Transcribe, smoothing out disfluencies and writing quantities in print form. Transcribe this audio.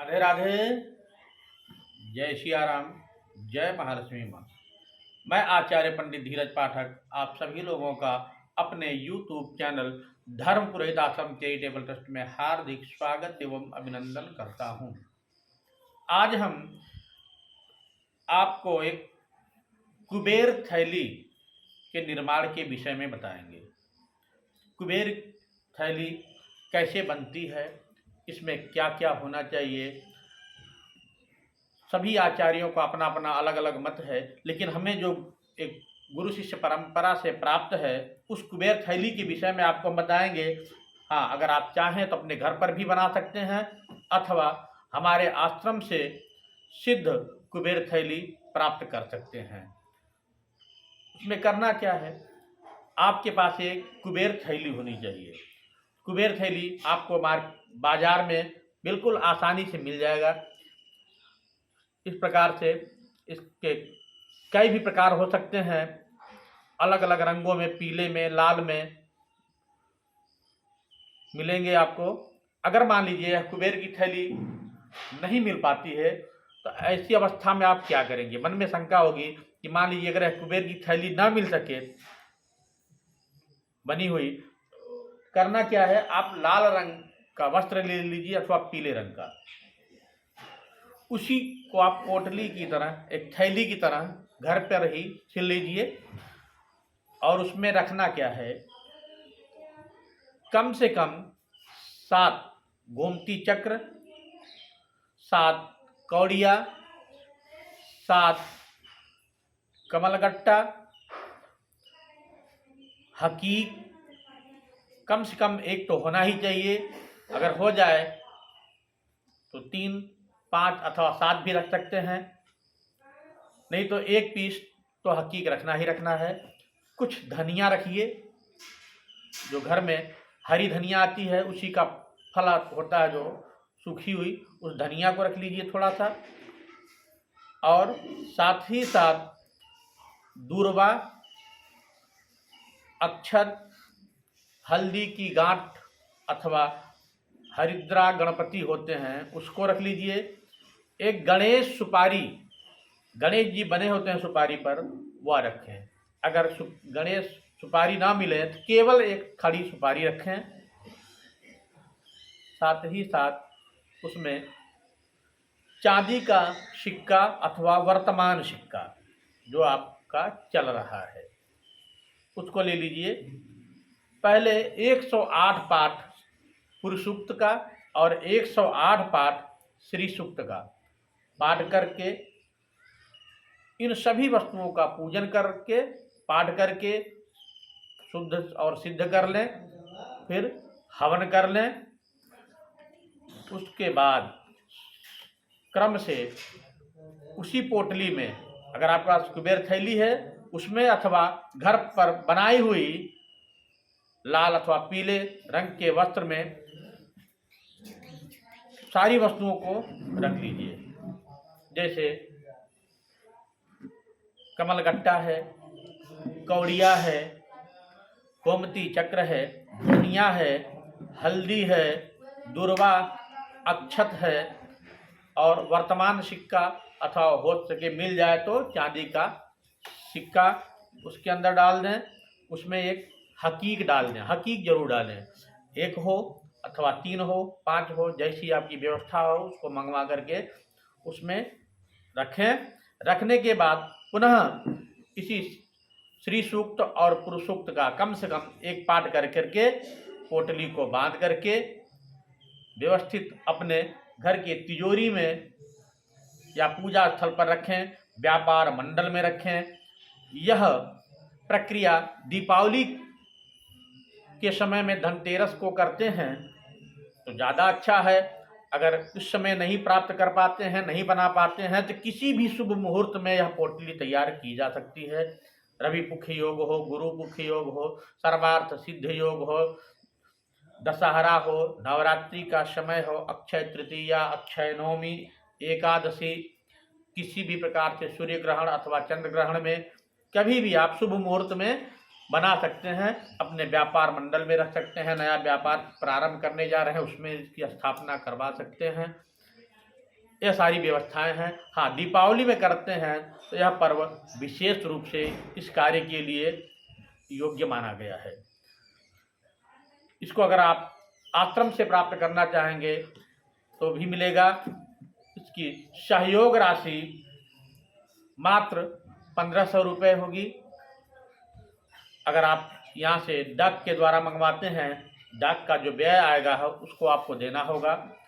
राधे राधे। जय सिया राम। जय महालक्ष्मी माँ। मैं आचार्य पंडित धीरज पाठक आप सभी लोगों का अपने YouTube चैनल धर्म पुरोहित आश्रम चैरिटेबल ट्रस्ट में हार्दिक स्वागत एवं अभिनंदन करता हूँ। आज हम आपको एक कुबेर थैली के निर्माण के विषय में बताएंगे। कुबेर थैली कैसे बनती है, इसमें क्या क्या होना चाहिए। सभी आचार्यों का अपना अपना अलग अलग मत है, लेकिन हमें जो एक गुरु शिष्य परंपरा से प्राप्त है उस कुबेर थैली के विषय में आपको बताएंगे। हाँ, अगर आप चाहें तो अपने घर पर भी बना सकते हैं अथवा हमारे आश्रम से सिद्ध कुबेर थैली प्राप्त कर सकते हैं। उसमें करना क्या है, आपके पास एक कुबेर थैली होनी चाहिए। कुबेर थैली आपको बाजार में बिल्कुल आसानी से मिल जाएगा। इस प्रकार से इसके कई भी प्रकार हो सकते हैं, अलग अलग रंगों में, पीले में, लाल में मिलेंगे आपको। अगर मान लीजिए कुबेर की थैली नहीं मिल पाती है तो ऐसी अवस्था में आप क्या करेंगे। मन में शंका होगी कि मान लीजिए अगर कुबेर की थैली ना मिल सके बनी हुई, करना क्या है, आप लाल रंग का वस्त्र ले लीजिए अथवा पीले रंग का। उसी को आप पोटली की तरह, एक थैली की तरह घर पर ही सिल लीजिए और उसमें रखना क्या है, कम से कम 7 गोमती चक्र, 7 कौड़िया, 7 कमलगट्टा, हकीक कम से कम एक तो होना ही चाहिए। अगर हो जाए तो 3, 5 अथवा 7 भी रख सकते हैं, नहीं तो एक पीस तो हकीक रखना ही रखना है। कुछ धनिया रखिए, जो घर में हरी धनिया आती है उसी का फल होता है, जो सूखी हुई, उस धनिया को रख लीजिए थोड़ा सा। और साथ ही साथ दूर्वा, अक्षत, हल्दी की गांठ अथवा हरिद्रा गणपति होते हैं उसको रख लीजिए। एक गणेश सुपारी, गणेश जी बने होते हैं सुपारी पर, वह रखें। अगर गणेश सुपारी ना मिले तो केवल एक खड़ी सुपारी रखें। साथ ही साथ उसमें चांदी का सिक्का अथवा वर्तमान सिक्का जो आपका चल रहा है उसको ले लीजिए। पहले 108 पाठ पुरुष सूक्त का और 108 पाठ श्री सूक्त का पाठ करके, इन सभी वस्तुओं का पूजन करके, पाठ करके शुद्ध और सिद्ध कर लें, फिर हवन कर लें। उसके बाद क्रम से उसी पोटली में, अगर आपके पास कुबेर थैली है उसमें, अथवा घर पर बनाई हुई लाल अथवा पीले रंग के वस्त्र में सारी वस्तुओं को रख लीजिए। जैसे कमलगट्टा है, कौड़िया है, गोमती चक्र है, धनिया है, हल्दी है, दूर्वा, अक्षत है और वर्तमान सिक्का अथवा हो सके मिल जाए तो चांदी का सिक्का उसके अंदर डाल दें। उसमें एक हकीक डाल दें, हकीक जरूर डालें। 1 हो अथवा 3 हो, 5 हो, जैसी आपकी व्यवस्था हो उसको मंगवा करके उसमें रखें। रखने के बाद पुनः किसी श्री सूक्त और पुरुष सूक्त का कम से कम एक पाठ कर करके पोटली को बांध करके व्यवस्थित अपने घर के तिजोरी में या पूजा स्थल पर रखें, व्यापार मंडल में रखें। यह प्रक्रिया दीपावली के समय में धनतेरस को करते हैं तो ज़्यादा अच्छा है। अगर उस समय नहीं प्राप्त कर पाते हैं, नहीं बना पाते हैं, तो किसी भी शुभ मुहूर्त में यह पोटली तैयार की जा सकती है। रवि पुख योग हो, गुरु पुख योग हो, सर्वार्थ सिद्ध योग हो, दशहरा हो, नवरात्रि का समय हो, अक्षय तृतीया, अक्षय नवमी, एकादशी, किसी भी प्रकार से सूर्य ग्रहण अथवा चंद्र ग्रहण में कभी भी आप शुभ मुहूर्त में बना सकते हैं। अपने व्यापार मंडल में रख सकते हैं। नया व्यापार प्रारंभ करने जा रहे हैं उसमें इसकी स्थापना करवा सकते हैं। यह सारी व्यवस्थाएं हैं। हाँ, दीपावली में करते हैं तो यह पर्व विशेष रूप से इस कार्य के लिए योग्य माना गया है। इसको अगर आप आश्रम से प्राप्त करना चाहेंगे तो भी मिलेगा। इसकी सहयोग राशि मात्र 1500 रुपये होगी। अगर आप यहाँ से डाक के द्वारा मंगवाते हैं, डाक का जो व्यय आएगा है उसको आपको देना होगा।